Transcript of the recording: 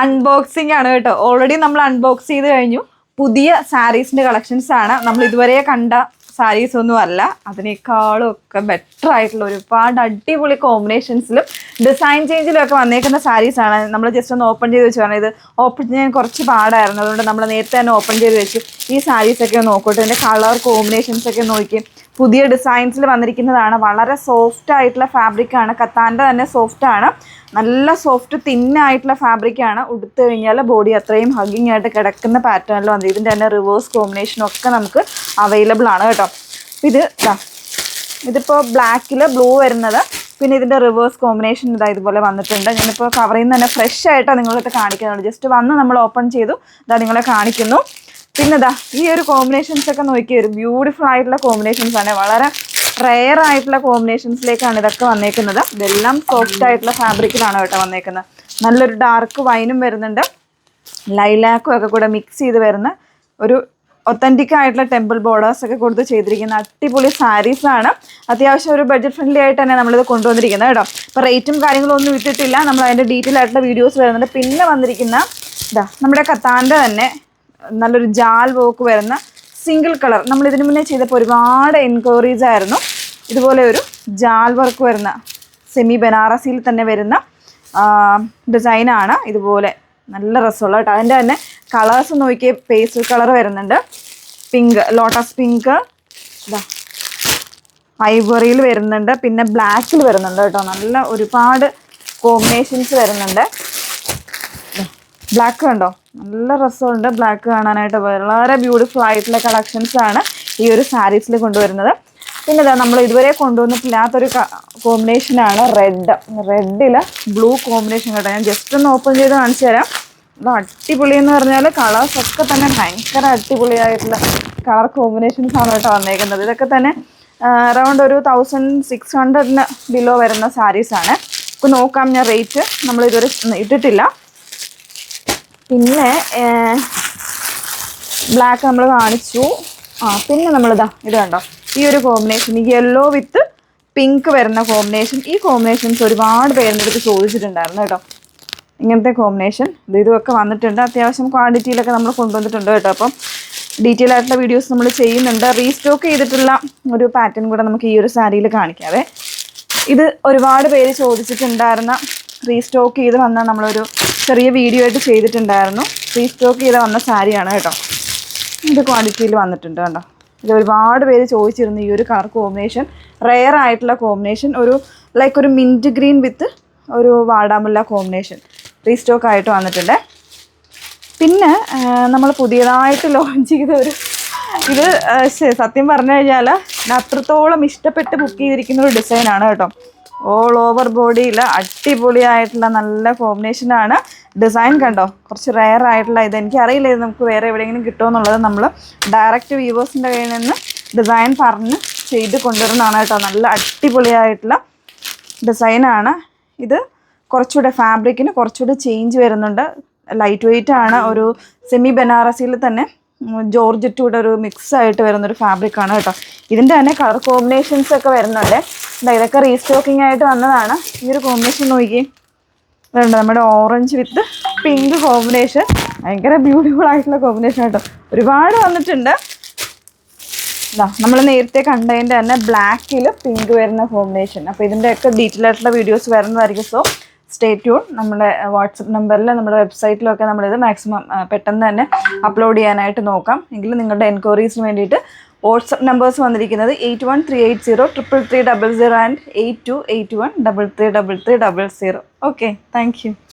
Unboxing ആണ് കേട്ടോ. Already നമ്മൾ അൺബോക്സ് ചെയ്ത് കഴിഞ്ഞു. പുതിയ സാരീസിന്റെ കളക്ഷൻസ് ആണ്. നമ്മൾ ഇതുവരെ കണ്ട സാരീസ് ഒന്നും അല്ല, അതിനേക്കാളും ഒക്കെ ബെറ്റർ ആയിട്ടുള്ള ഒരുപാട് അടിപൊളി കോമ്പിനേഷൻസിലും ഡിസൈൻ ചേഞ്ചിലും ഒക്കെ വന്നേക്കുന്ന സാരീസ് ആണ്. നമ്മൾ ജസ്റ്റ് ഒന്ന് ഓപ്പൺ ചെയ്ത് വെച്ച് പറഞ്ഞാൽ ഇത് ഓപ്പൺ ചെയ്യാൻ കുറച്ച് പാടായിരുന്നു, അതുകൊണ്ട് നമ്മൾ നേരത്തെ തന്നെ ഓപ്പൺ ചെയ്ത് വെച്ചു. ഈ സാരീസൊക്കെ നോക്കട്ടെ, ഇതിൻ്റെ കളർ കോമ്പിനേഷൻസ് ഒക്കെ നോക്കി. പുതിയ ഡിസൈൻസിൽ വന്നിരിക്കുന്നതാണ്. വളരെ സോഫ്റ്റ് ആയിട്ടുള്ള ഫാബ്രിക്കാണ്, കത്താൻ്റെ തന്നെ സോഫ്റ്റ് ആണ്. നല്ല സോഫ്റ്റ് തിന്നായിട്ടുള്ള ഫാബ്രിക്കാണ്. ഉടുത്തു കഴിഞ്ഞാൽ ബോഡി അത്രയും ഹഗ്ഗിങ് ആയിട്ട് കിടക്കുന്ന പാറ്റേണിൽ വന്നത്. ഇതിൻ്റെ തന്നെ റിവേഴ്സ് കോമ്പിനേഷനും ഒക്കെ നമുക്ക് അവൈലബിൾ ആണ് കേട്ടോ. ഇതിപ്പോൾ ബ്ലാക്കിൽ ബ്ലൂ വരുന്നത്, പിന്നെ ഇതിൻ്റെ റിവേഴ്സ് കോമ്പിനേഷൻ ഇതുപോലെ വന്നിട്ടുണ്ട്. ഞാനിപ്പോൾ കവറിൽ നിന്ന് തന്നെ ഫ്രഷ് ആയിട്ടാണ് നിങ്ങളടുത്ത് കാണിക്കുന്നുണ്ട്. ജസ്റ്റ് വന്ന് നമ്മൾ ഓപ്പൺ ചെയ്തു ഇതാ നിങ്ങളെ കാണിക്കുന്നു. പിന്നെ ഈ ഒരു കോമ്പിനേഷൻസ് ഒക്കെ നോക്കി, ഒരു ബ്യൂട്ടിഫുൾ ആയിട്ടുള്ള കോമ്പിനേഷൻസ് ആണ്. വളരെ റെയർ ആയിട്ടുള്ള കോമ്പിനേഷൻസിലേക്കാണ് ഇതൊക്കെ വന്നേക്കുന്നത്. ഇതെല്ലാം സോഫ്റ്റ് ആയിട്ടുള്ള ഫാബ്രിക്കിലാണ് കേട്ടോ വന്നേക്കുന്നത്. നല്ലൊരു ഡാർക്ക് വൈനും വരുന്നുണ്ട്, ലൈലാക്കും ഒക്കെ കൂടെ മിക്സ് ചെയ്ത് വരുന്ന ഒരു ഒത്തൻറ്റിക് ആയിട്ടുള്ള ടെമ്പിൾ ബോർഡേഴ്സ് ഒക്കെ കൊടുത്ത് ചെയ്തിരിക്കുന്ന അടിപൊളി സാരീസാണ്. അത്യാവശ്യം ഒരു ബഡ്ജറ്റ് ഫ്രണ്ട്ലി ആയിട്ട് തന്നെ നമ്മളിത് കൊണ്ടുവന്നിരിക്കുന്നത് കേട്ടോ. അപ്പോൾ റേറ്റും കാര്യങ്ങളൊന്നും ഇട്ടിട്ടില്ല, നമ്മൾ അതിൻ്റെ ഡീറ്റെയിൽ ആയിട്ടുള്ള വീഡിയോസ് വരുന്നുണ്ട്. പിന്നെ വന്നിരിക്കുന്ന നമ്മുടെ കത്താൻ്റെ തന്നെ നല്ലൊരു ജാൽ വർക്ക് വരുന്ന സിംഗിൾ കളർ. നമ്മൾ ഇതിനു മുന്നേ ചെയ്തപ്പോൾ ഒരുപാട് എൻക്വയറീസ് ആയിരുന്നു. ഇതുപോലെ ഒരു ജാൽ വർക്ക് വരുന്ന സെമി ബനാറസിയിൽ തന്നെ വരുന്ന ഡിസൈനാണ്. ഇതുപോലെ നല്ല രസമുള്ള കേട്ടോ. അതിൻ്റെ തന്നെ കളേഴ്സ് നോക്കിയ പേസ്റ്റൽ കളർ വരുന്നുണ്ട്, പിങ്ക്, ലോട്ടസ് പിങ്ക്, ഐവറിയിൽ വരുന്നുണ്ട്, പിന്നെ ബ്ലാക്കിൽ വരുന്നുണ്ട് കേട്ടോ. നല്ല ഒരുപാട് കോമ്പിനേഷൻസ് വരുന്നുണ്ട്. ബ്ലാക്ക് കണ്ടോ, നല്ല രസമുണ്ട് ബ്ലാക്ക് കാണാനായിട്ട്. വളരെ ബ്യൂട്ടിഫുൾ ആയിട്ടുള്ള കളക്ഷൻസ് ആണ് ഈ ഒരു സാരീസിൽ കൊണ്ടുവരുന്നത്. പിന്നെ നമ്മൾ ഇതുവരെ കൊണ്ടുവന്നിട്ടില്ലാത്തൊരു കോമ്പിനേഷനാണ് റെഡിൽ ബ്ലൂ കോമ്പിനേഷൻ കേട്ടോ. ഞാൻ ജസ്റ്റ് ഒന്ന് ഓപ്പൺ ചെയ്ത് കാണിച്ചു തരാം. അത് അടിപൊളി എന്ന് പറഞ്ഞാൽ കളേഴ്സൊക്കെ തന്നെ ഭയങ്കര അടിപൊളിയായിട്ടുള്ള കളർ കോമ്പിനേഷൻസ് ആണ് കേട്ടോ വന്നേക്കുന്നത്. ഇതൊക്കെ തന്നെ അറൗണ്ട് ഒരു 1600 ബിലോ വരുന്ന സാരീസാണ്. ഇപ്പോൾ നോക്കാം ഞാൻ റേറ്റ്, നമ്മളിതുവരെ ഇട്ടിട്ടില്ല. പിന്നെ ബ്ലാക്ക് നമ്മൾ കാണിച്ചു. പിന്നെ ഇത് കണ്ടോ, ഈ ഒരു കോമ്പിനേഷൻ, യെല്ലോ വിത്ത് പിങ്ക് വരുന്ന കോമ്പിനേഷൻ. ഈ കോമ്പിനേഷൻസ് ഒരുപാട് പേരുടെ അടുത്ത് ചോദിച്ചിട്ടുണ്ടായിരുന്നു കേട്ടോ. ഇങ്ങനത്തെ കോമ്പിനേഷൻ ഇതൊക്കെ വന്നിട്ടുണ്ട്. അത്യാവശ്യം ക്വാണ്ടിറ്റിയിലൊക്കെ നമ്മൾ കൊണ്ടുവന്നിട്ടുണ്ട് കേട്ടോ. അപ്പം ഡീറ്റെയിൽ ആയിട്ടുള്ള വീഡിയോസ് നമ്മൾ ചെയ്യുന്നുണ്ട്. റീസ്റ്റോക്ക് ചെയ്തിട്ടുള്ള ഒരു പാറ്റേൺ കൂടെ നമുക്ക് ഈ ഒരു സാരിയിൽ കാണിക്കാവേ. ഇത് ഒരുപാട് പേര് ചോദിച്ചിട്ടുണ്ടായിരുന്ന, റീസ്റ്റോക്ക് ചെയ്ത് വന്ന നമ്മളൊരു ചെറിയ വീഡിയോ ആയിട്ട് ചെയ്തിട്ടുണ്ടായിരുന്നു. റീസ്റ്റോക്ക് ചെയ്ത് വന്ന സാരിയാണ് കേട്ടോ. ഇത് ക്വാണ്ടിറ്റിയിൽ വന്നിട്ടുണ്ട് കേട്ടോ. ഇത് ഒരുപാട് പേര് ചോദിച്ചിരുന്നു ഈ ഒരു കളർ കോമ്പിനേഷൻ. റെയർ ആയിട്ടുള്ള കോമ്പിനേഷൻ, ഒരു ലൈക്ക് ഒരു മിൻറ്റ് ഗ്രീൻ വിത്ത് ഒരു വാടാമുല്ല കോമ്പിനേഷൻ റീസ്റ്റോക്ക് ആയിട്ട് വന്നിട്ടുണ്ട്. പിന്നെ നമ്മൾ പുതിയതായിട്ട് ലോഞ്ച് ചെയ്ത ഇത് സത്യം പറഞ്ഞു കഴിഞ്ഞാൽ അത്രത്തോളം ഇഷ്ടപ്പെട്ട് ബുക്ക് ചെയ്തിരിക്കുന്ന ഒരു ഡിസൈനാണ് കേട്ടോ. ഓൾ ഓവർ ബോഡിയിൽ അടിപൊളിയായിട്ടുള്ള നല്ല കോമ്പിനേഷനാണ്. ഡിസൈൻ കണ്ടോ, കുറച്ച് റെയർ ആയിട്ടുള്ള ഇത്. എനിക്കറിയില്ല ഇത് നമുക്ക് വേറെ എവിടെയെങ്കിലും കിട്ടുമോ എന്നുള്ളത്. നമ്മൾ ഡയറക്റ്റ് വ്യൂവേഴ്സിൻ്റെ കയ്യിൽ നിന്ന് ഡിസൈൻ പറഞ്ഞ് ചെയ്ത് കൊണ്ടുവരുന്നതാണ് കേട്ടോ. നല്ല അടിപൊളിയായിട്ടുള്ള ഡിസൈനാണ് ഇത്. കുറച്ചുകൂടെ ഫാബ്രിക്കിന് കുറച്ചുകൂടെ ചേഞ്ച് വരുന്നുണ്ട്. ലൈറ്റ് വെയ്റ്റ് ആണ്. ഒരു സെമി ബനാറസിയിൽ തന്നെ ജോർജറ്റൂടെ ഒരു മിക്സ് ആയിട്ട് വരുന്നൊരു ഫാബ്രിക്കാണ് കേട്ടോ. ഇതിൻ്റെ തന്നെ കളർ കോമ്പിനേഷൻസ് ഒക്കെ വരുന്നുണ്ട്. ഇതൊക്കെ റീസ്റ്റോക്കിംഗ് ആയിട്ട് വന്നതാണ്. ഈ ഒരു കോമ്പിനേഷൻ നോക്കി, ഇതുണ്ട് നമ്മുടെ ഓറഞ്ച് വിത്ത് പിങ്ക് കോമ്പിനേഷൻ. ഭയങ്കര ബ്യൂട്ടിഫുൾ ആയിട്ടുള്ള കോമ്പിനേഷൻ കേട്ടോ. ഒരുപാട് വന്നിട്ടുണ്ട്. നമ്മൾ നേരത്തെ കണ്ടതിൻ്റെ തന്നെ ബ്ലാക്കിൽ പിങ്ക് വരുന്ന കോമ്പിനേഷൻ. അപ്പോൾ ഇതിൻ്റെയൊക്കെ ഡീറ്റെയിൽ ആയിട്ടുള്ള വീഡിയോസ് വരുന്നതായിരിക്കും. So stay tune. നമ്മുടെ വാട്സപ്പ് നമ്പറിൽ, നമ്മുടെ വെബ്സൈറ്റിലൊക്കെ നമ്മളിത് മാക്സിമം പെട്ടെന്ന് തന്നെ അപ്ലോഡ് ചെയ്യാനായിട്ട് നോക്കാം. എങ്കിലും നിങ്ങളുടെ എൻക്വയറീസിന് വേണ്ടിയിട്ട് വാട്സപ്പ് നമ്പേഴ്സ് വന്നിരിക്കുന്നത് 8138033300 ആൻഡ് 8281333300. Okay, thank you.